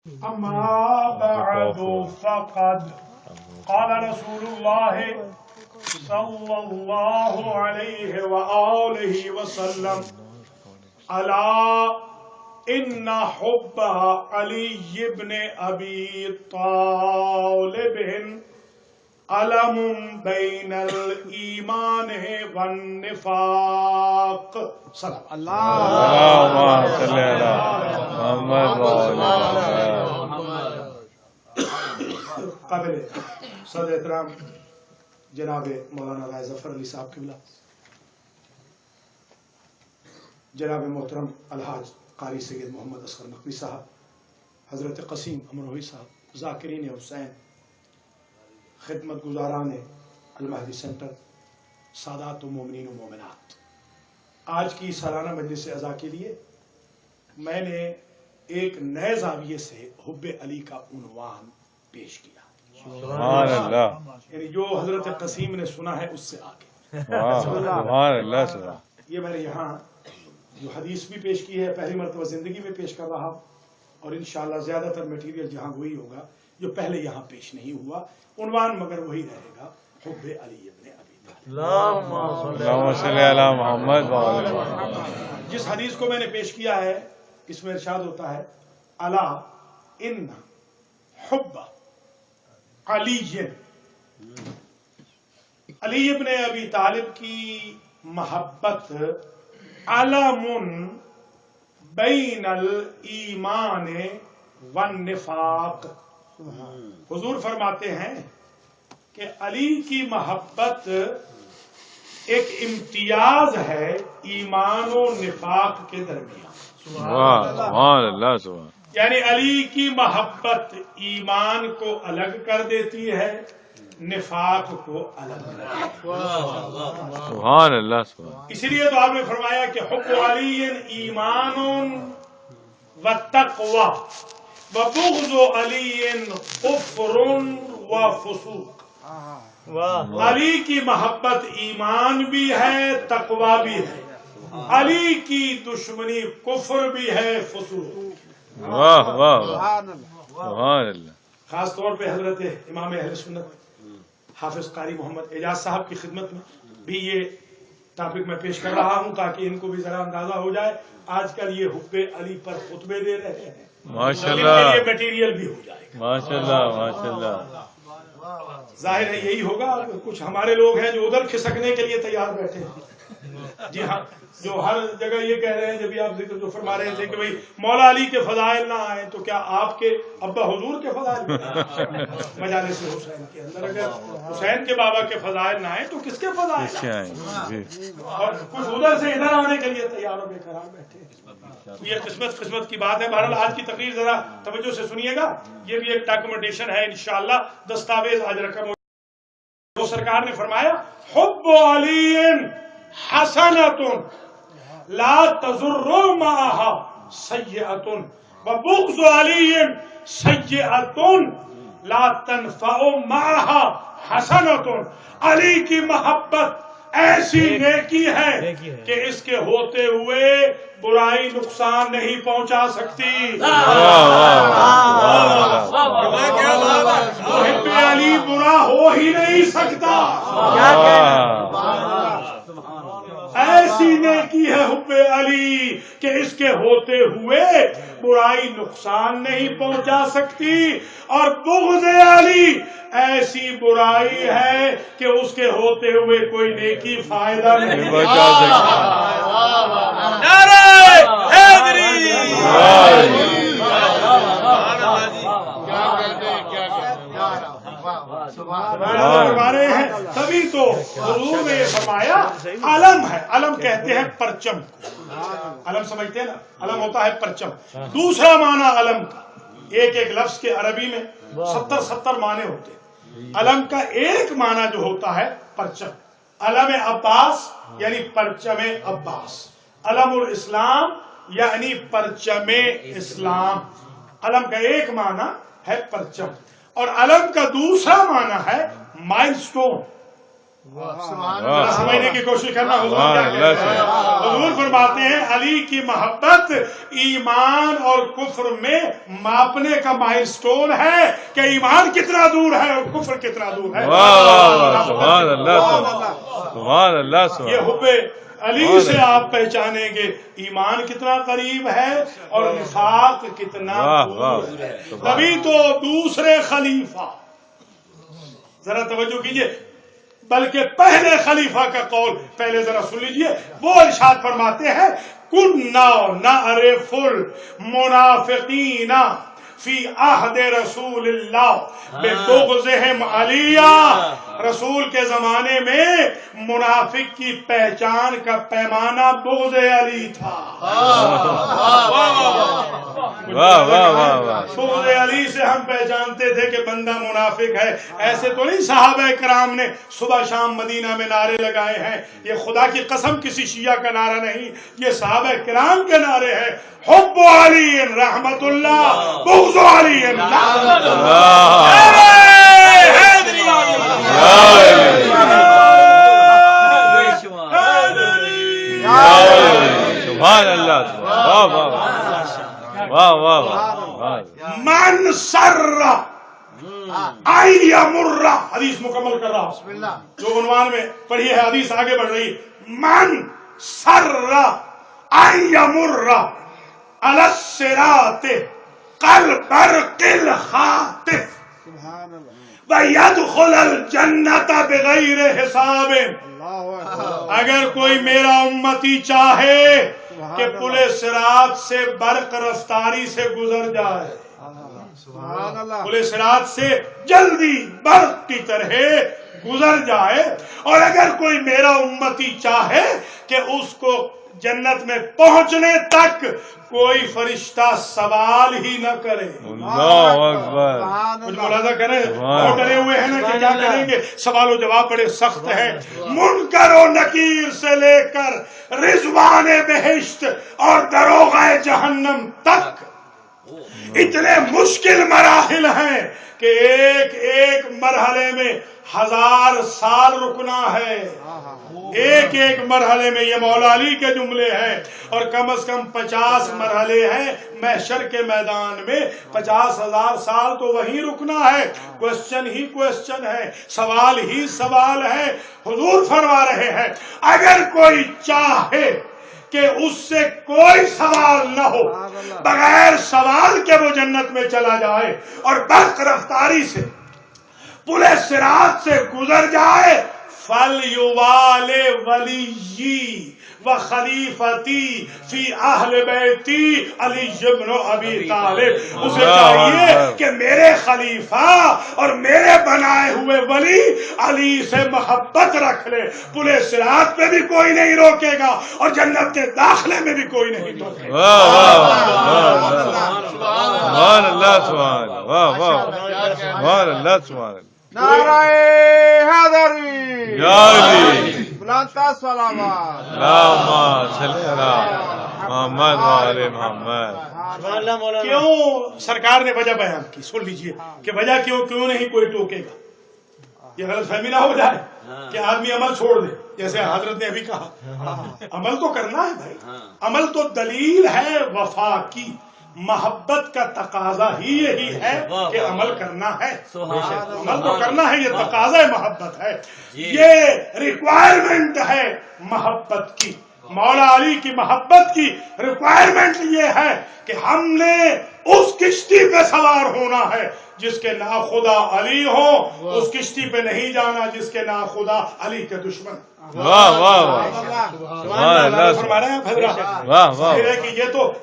أما بعد فقد قال رسول الله صلى الله عليه وآله وسلم ألا إن حب علي بن أبي طالب علم بين الإيمان والنفاق صلى اللهم صل على محمد قابل صدر احترام جناب مولانا رائے ظفر علی صاحب قبلہ، جناب محترم الحاج قاری سید محمد اصغر نقوی صاحب، حضرت قسیم امروہی صاحب، ذاکرین حسین، خدمت گزاران المہدی سینٹر، سادات و مومنین و مومنات، آج کی سالانہ مجلس عزا کے لیے میں نے ایک نئے زاویے سے حب علی کا عنوان پیش کیا، سبحان اللہ، یعنی جو حضرت قسیم نے سنا ہے اس سے آگے۔ سبحان اللہ، سبحان یہ میں نے یہاں جو حدیث بھی پیش کی ہے پہلی مرتبہ زندگی میں پیش کر رہا ہوں، اور انشاءاللہ زیادہ تر میٹیریل جہاں وہی ہوگا جو پہلے یہاں پیش نہیں ہوا، عنوان مگر وہی رہے گا، حب علی ابن ابی طالب۔ اللہم صلی علی محمد وعلی محمد۔ جس حدیث کو میں نے پیش کیا ہے اس میں ارشاد ہوتا ہے الا ان حب علی ابن ابی طالب کی محبت علم بین الایمان والنفاق، حضور فرماتے ہیں کہ علی کی محبت ایک امتیاز ہے ایمان و نفاق کے درمیان۔ سبحان اللہ، سبحان یعنی علی کی محبت ایمان کو الگ کر دیتی ہے، نفاق کو الگ کر دیتی ہے۔ سبحان اللہ، سبحان اسی لیے تو آپ نے فرمایا کہ حب علی ایمان و تقوی وبغض علی کفر و فسوق۔ علی کی محبت ایمان بھی ہے، تقوی بھی ہے، علی کی دشمنی کفر بھی ہے، فسوق۔ واہ واہ سبحان اللہ۔ خاص طور پہ حضرت امام اہل سنت حافظ قاری محمد اعجاز صاحب کی خدمت میں بھی یہ ٹاپک میں پیش کر رہا ہوں تاکہ ان کو بھی ذرا اندازہ ہو جائے۔ آج کل یہ حب علی پر خطبے دے رہے ہیں، ماشاءاللہ، یہ میٹیریل بھی ہو جائے گا ماشاءاللہ، ماشاءاللہ۔ ظاہر ہے یہی ہوگا۔ کچھ ہمارے لوگ ہیں جو ادھر کھسکنے کے لیے تیار بیٹھے ہیں، جی ہاں، جو ہر جگہ یہ کہہ رہے ہیں، جب آپ ذکر جو فرما رہے تھے کہ بھئی مولا علی کے فضائل نہ آئیں تو کیا آپ کے ابا حضور کے فضائل نہ آئیں؟ مجالس حسین کے اندر اگر حسین کے بابا کے فضائل نہ آئیں تو کس کے فضائل آئیں؟ اور کچھ ادھر سے ادھر آنے کے لیے تیار و بے قرار بیٹھے ہیں۔ یہ قسمت کی بات ہے۔ بہرحال آج کی تقریر ذرا توجہ سے سنیے گا، یہ بھی ایک ڈاکومنٹیشن ہے انشاءاللہ، دستاویز آج رقم ہو۔ وہ سرکار نے فرمایا حب علی حسنۃ لا تضر معها سیئۃ وبغض علی سیئۃ لا تنفع معها حسنۃ۔ علی کی محبت ایسی نیکی ہے کہ اس کے ہوتے ہوئے برائی نقصان نہیں پہنچا سکتی۔ محب علی برا ہو ہی نہیں سکتا، ایسی نیکی ہے حب علی کہ اس کے ہوتے ہوئے برائی نقصان نہیں پہنچا سکتی، اور بغض علی ایسی برائی ہے کہ اس کے ہوتے ہوئے کوئی نیکی فائدہ نہیں پہنچا سکتی۔ نعرہ حیدری! ہیں تبھی تو حضور نے یہ فرمایا علم ہے۔ علم کہتے ہیں پرچم کو، علم سمجھتے ہیں نا، علم ہوتا ہے پرچم۔ دوسرا معنی علم کا، ایک لفظ کے عربی میں 70 معنی ہوتے ہیں۔ علم کا ایک معنی جو ہوتا ہے پرچم، علم عباس یعنی پرچم عباس، علم الاسلام یعنی پرچم اسلام۔ علم کا ایک معنی ہے پرچم، اور علم کا دوسرا معنی ہے مائل سٹون، سمجھنے کی کوشش کرنا حضور کیا کہتے ہیں. حضور فرماتے ہیں علی کی محبت ایمان اور کفر میں ماپنے کا مائل سٹون ہے کہ ایمان کتنا دور ہے اور کفر کتنا دور ہے. سبحان اللہ سبحان اللہ. یہ حب علی سے آپ پہچانیں گے ایمان کتنا قریب ہے اور نفاق کتنا دور ہے. تبھی تو دوسرے خلیفہ، ذرا توجہ کیجئے، بلکہ پہلے خلیفہ کا قول پہلے ذرا سن لیجئے. وہ ارشاد فرماتے ہیں کنا نعرف المنافقین فی عہد رسول اللہ ببغضہم علیہ. رسول کے زمانے میں منافق کی پہچان کا پیمانہ بغض علی تھا. بغض علی سے ہم پہچانتے تھے کہ بندہ منافق ہے. ایسے تو نہیں صحابہ کرام نے صبح شام مدینہ میں نعرے لگائے ہیں. یہ خدا کی قسم کسی شیعہ کا نعرہ نہیں، یہ صحابہ کرام کے نعرے ہیں. حب علی رحمت اللہ، بغض علی لعنت اللہ. سبحان اللہ. واہ واہ واہ. من سر ان یمر، حدیث مکمل کر رہا ہوں جو عنوان میں پڑھی ہے، حدیث آگے بڑھ رہی. من سر ان یمر علی الصراط کالبرق الخاطف ویدخل الجنۃ بغیر حساب. اگر کوئی میرا امتی چاہے کہ پل صراط سے برق رفتاری سے گزر جائے، پل صراط سے جلدی برق کی طرح گزر جائے، اور اگر کوئی میرا امتی چاہے کہ اس کو جنت میں پہنچنے تک کوئی فرشتہ سوال ہی نہ کرے. اللہ اکبر. کچھ ملاحظہ کریں، بہت ڈرے ہوئے ہیں نا کہ کیا کریں گے. سوال و جواب بڑے سخت ہیں. منکر و نکیر سے لے کر رضوان بہشت اور دروغہ جہنم تک اتنے مشکل مراحل ہیں کہ ایک ایک مرحلے میں 1000 سال رکنا ہے. ایک ایک مرحلے میں یہ مولا علی کے جملے ہیں، اور کم از کم 50 مرحلے ہیں محشر کے میدان میں. 50,000 سال تو وہیں رکنا ہے. کوشچن ہی کوشچن ہے، سوال ہی سوال ہے. حضور فرما رہے ہیں اگر کوئی چاہے کہ اس سے کوئی سوال نہ ہو، بغیر سوال کے وہ جنت میں چلا جائے اور برق رفتاری سے پل صراط سے گزر جائے، فَلْيُوَالِ وَلِيِّي وَخَلِيفَتِي فِي أَهْلِ بَيْتِي علی بن ابی طالب. اسے چاہیے کہ میرے خلیفہ اور میرے بنائے ہوئے ولی علی سے محبت رکھ لے. پل صراط پہ بھی کوئی نہیں روکے گا اور جنت کے داخلے میں بھی کوئی نہیں روکے گا. سبحان اللہ. سبحان اللہ. سبحان اللہ. نعرہ حیدری یا علی. بلندتر صلوات. اللہم صلی علی محمد و آل محمد. کیوں سرکار نے وجہ بیان کی، سن لیجئے کہ وجہ کیوں نہیں کوئی ٹوکے گا. یہ غلط فہمی نہ ہو جائے کہ آدمی عمل چھوڑ دے، جیسے حضرت نے ابھی کہا. عمل تو کرنا ہے بھائی. عمل تو دلیل ہے وفا کی. محبت کا تقاضا ہی یہی ہے کہ عمل کرنا ہے. عمل تو کرنا ہے، یہ تقاضا محبت ہے، یہ ریکوائرمنٹ ہے محبت کی. مولا علی کی محبت کی ریکوائرمنٹ یہ ہے کہ ہم نے اس کشتی پہ سوار ہونا ہے جس کے ناخدا علی ہو، اس کشتی پہ نہیں جانا جس کے ناخدا علی کے دشمن. واہ واہ واہ. سبحان اللہ. فرما رہے ہیں حضرات. واہ واہ. ظاہر ہے کہ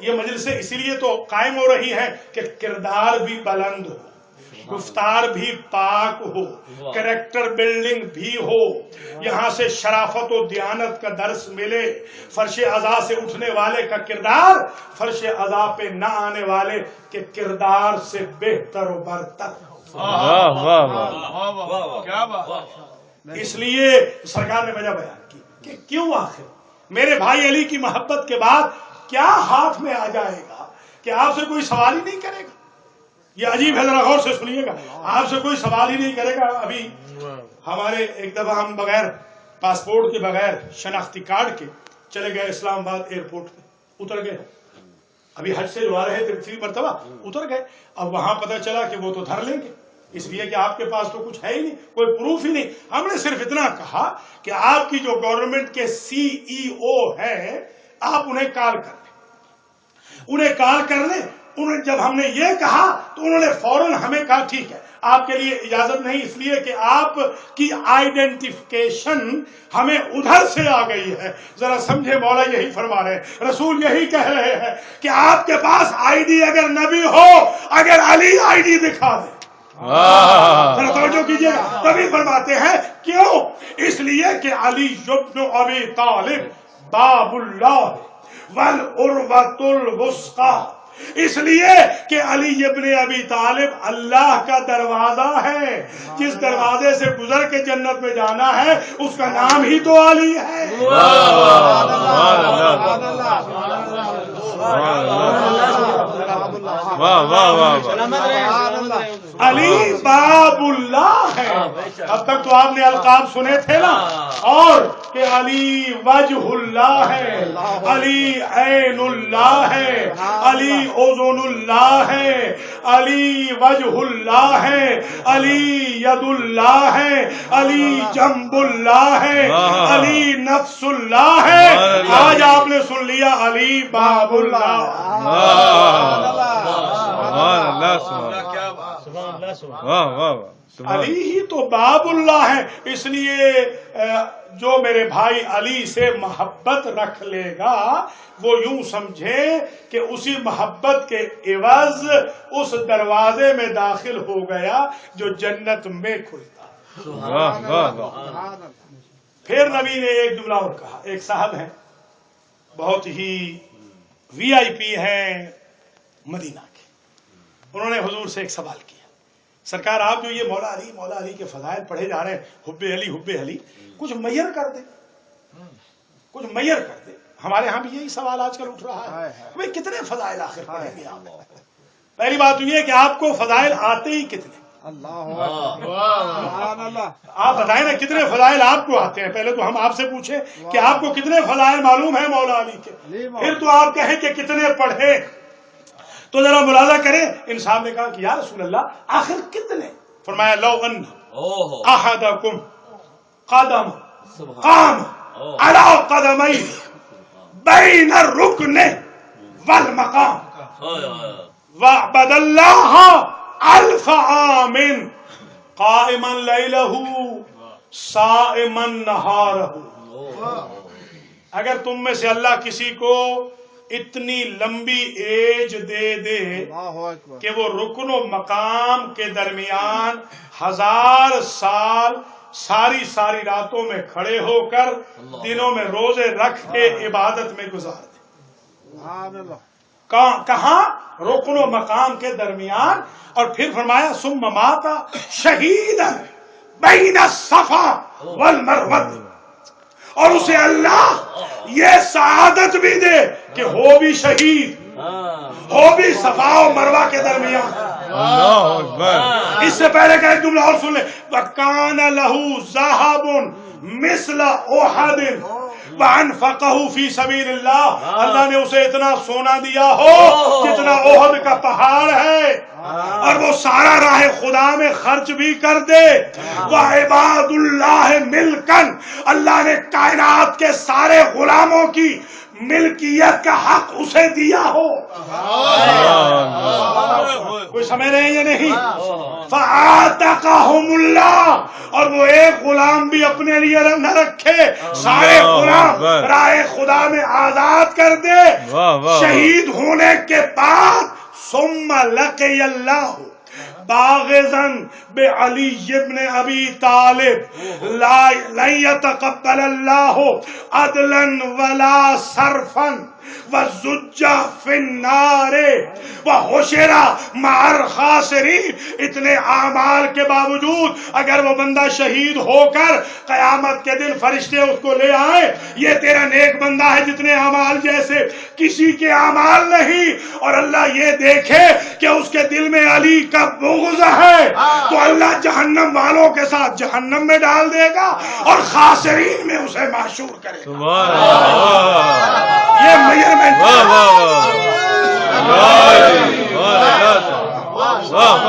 یہ مجلسیں اسی لیے تو قائم ہو رہی ہیں کہ کردار بھی بلند ہو، گفتار بھی پاک ہو، کریکٹر بلڈنگ بھی ہو، یہاں سے شرافت و دیانت کا درس ملے. فرش عزا سے اٹھنے والے کا کردار فرش عزا پہ نہ آنے والے کے کردار سے بہتر و برتر. واہ واہ واہ. کیا بات. اس لیے سرکار نے وجہ بیان کی کہ کیوں آخر میرے بھائی علی کی محبت کے بعد کیا ہاتھ میں آ جائے گا کہ آپ سے کوئی سوال ہی نہیں کرے گا. یہ عجیب ہے، ذرا غور سے سنیے گا، آپ سے کوئی سوال ہی نہیں کرے گا. ابھی ہمارے ایک دفعہ ہم بغیر پاسپورٹ کے، بغیر شناختی کارڈ کے چلے گئے اسلام آباد ایئرپورٹ پہ، اتر گئے. ابھی حج سے جو آ رہے تھے 3 مرتبہ اتر گئے. اب وہاں پتہ چلا کہ وہ تو دھر لیں گے، اس لیے کہ آپ کے پاس تو کچھ ہے ہی نہیں، کوئی پروف ہی نہیں. ہم نے صرف اتنا کہا کہ آپ کی جو گورنمنٹ کے CEO ہیں، آپ انہیں کال کر لیں، انہیں کال کر لیں. انہیں جب ہم نے یہ کہا تو انہوں نے فوراً ہمیں کہا ٹھیک ہے آپ کے لیے اجازت نہیں، اس لیے کہ آپ کی آئیڈینٹیفیکیشن ہمیں ادھر سے آ گئی ہے. ذرا سمجھے، مولا یہی فرما رہے ہیں، رسول یہی کہہ رہے ہیں کہ آپ کے پاس آئی ڈی اگر نبی ہو، اگر علی آئی ڈی دکھا دے. ذرا توجہ کیجیے گا، تبھی فرماتے ہیں کیوں؟ اس لیے کہ علی ابن ابی طالب باب اللہ والعروۃ الوثقی، اس لیے کہ علی ابن ابی طالب اللہ کا دروازہ ہے. جس دروازے سے گزر کے جنت میں جانا ہے اس کا نام ہی تو علی ہے. علی باب اللہ ہے. اب تک تو آپ نے القاب سنے تھے نا، اور کہ علی وجہ اللہ ہے، علی عین اللہ ہے، علی اذن اللہ ہے، علی وجہ اللہ ہے، علی ید اللہ ہے، علی جنب اللہ ہے، علی نفس اللہ ہے. آج آپ نے سن لیا علی باب اللہ. علی ہی تو باب اللہ ہے. اس لیے جو میرے بھائی علی سے محبت رکھ لے گا وہ یوں سمجھے کہ اسی محبت کے عوض اس دروازے میں داخل ہو گیا جو جنت میں کھلتا. پھر نبی نے ایک جملہ اور کہا. ایک صاحب ہیں بہت ہی VIP ہیں مدینہ کے، انہوں نے حضور سے ایک سوال کیا، سرکار آپ جو یہ مولا علی کے فضائل پڑھے جا رہے ہیں، حب علی، کچھ میئر کر دیں، کچھ میئر کر دیں. ہمارے ہاں بھی یہی سوال آج کل اٹھ رہا ہے، بھئی کتنے فضائل آخر پڑھیں گے آپ؟ پہلی بات یہ ہے کہ آپ کو فضائل آتے ہی کتنے؟ آپ بتائیں نا کتنے فضائل آپ کو آتے ہیں. پہلے تو ہم آپ سے پوچھیں کہ آپ کو کتنے فضائل معلوم ہیں مولا علی کے، پھر تو آپ کہیں کہ کتنے پڑھے. تو ذرا ملاحظہ کریں. ان صاحب نے کہا کہ یا رسول اللہ آخر کتنے؟ فرمایا لو ان احدکم قدم قام علی قدمی بین الرکن والمقام وعبد اللہ الف عام قائما لیلہ صائما نہارہ. اگر تم میں سے اللہ کسی کو اتنی لمبی ایج دے دے کہ وہ رکن و مقام کے درمیان 1000 سال ساری راتوں میں کھڑے ہو کر دنوں میں روزے رکھ کے عبادت میں گزار دے. کہاں؟ رکن و مقام کے درمیان. اور پھر فرمایا ثم مات شہیدا بین الصفا والمروہ، اور اسے اللہ یہ سعادت بھی دے کہ ہو بھی شہید، ہو بھی صفا و مروہ کے درمیان. اس سے پہلے کا ایک جملہ اور سن لیں، وَكَانَ لَهُ ذَهَبٌ مِثْلَ أُحَدٍ وَأَنفَقَهُ فِي سَبِيلِ اللَّهِ. اللہ نے اسے اتنا سونا دیا ہو جتنا احد کا پہاڑ ہے، اور وہ سارا راہ خدا میں خرچ بھی کر دے. وَعِبَادُ اللَّهِ مِلْكًا، اللہ نے کائنات کے سارے غلاموں کی ملکیت کا حق اسے دیا ہو. کوئی سمجھ رہے ہیں یا نہیں؟ فَآتَقَهُمُ اللَّهُ، اور وہ ایک غلام بھی اپنے لیے نہ رکھے، سارے غلام راہ خدا میں آزاد کر دے. شہید ہونے کے بعد ثم لقي اللہ باغضا بعلی ابن ابی طالب لن يتقبل اللہ عدلا ولا صرفا وزج فی النار وحشر مع الخاسرین. اتنے اعمال کے باوجود اگر وہ بندہ شہید ہو کر قیامت کے دن فرشتے اس کو لے آئے، یہ تیرا نیک بندہ ہے جتنے اعمال جیسے کسی کے اعمال نہیں، اور اللہ یہ دیکھے کہ اس کے دل میں علی کا بغض ہے تو اللہ جہنم والوں کے ساتھ جہنم میں ڈال دے گا اور خاسرین میں اسے محشور کرے گا. سبحان اللہ. یہ میجرمنٹ واہ واہ واہ. واہ واہ واہ.